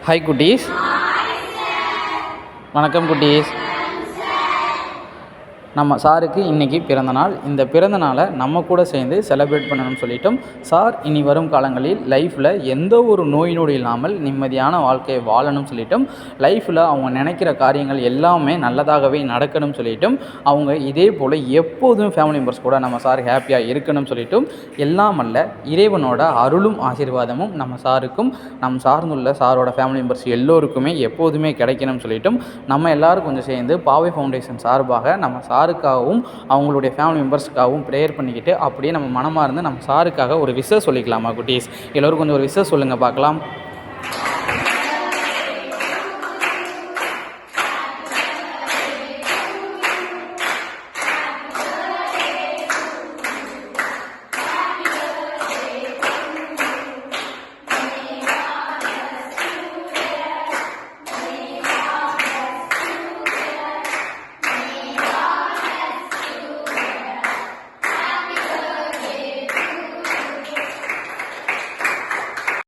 Hi குட்டீஸ். வணக்கம் குட்டீஸ். நம்ம சாருக்கு இன்றைக்கி பிறந்தநாள். இந்த பிறந்தநாளை நம்ம கூட சேர்ந்து செலிப்ரேட் பண்ணணும்னு சொல்லிட்டோம். சார் இனி வரும் காலங்களில் லைஃப்பில் எந்த ஒரு நோய் நொடி இல்லாமல் நிம்மதியான வாழ்க்கையை வாழணும்னு சொல்லிட்டோம். லைஃப்பில் அவங்க நினைக்கிற காரியங்கள் எல்லாமே நல்லதாகவே நடக்கணும்னு சொல்லிட்டோம். அவங்க இதே போல் எப்போதும் ஃபேமிலி மெம்பர்ஸ் கூட நம்ம சார் ஹாப்பியாக இருக்கணும்னு சொல்லிட்டோம். எல்லாமல்ல இறைவனோட அருளும் ஆசீர்வாதமும் நம்ம சாருக்கும் நம்ம சார்ந்துள்ள சாரோட ஃபேமிலி மெம்பர்ஸ் எல்லோருக்குமே எப்போதுமே கிடைக்கணும்னு சொல்லிட்டோம். நம்ம எல்லோரும் கொஞ்சம் சேர்ந்து பாவை ஃபவுண்டேஷன் சார்பாக நம்ம சாருக்காகவும் அவங்களுடைய ஃபேமிலி மெம்பர்ஸுக்காகவும் ப்ரேயர் பண்ணிக்கிட்டு அப்படியே நம்ம மனமாக இருந்து நம்ம சாருக்காக ஒரு விஷயம் சொல்லிக்கலாமா குட்டீஸ்? எல்லோரும் கொஞ்சம் ஒரு விஷயம் சொல்லுங்கள் பார்க்கலாம்.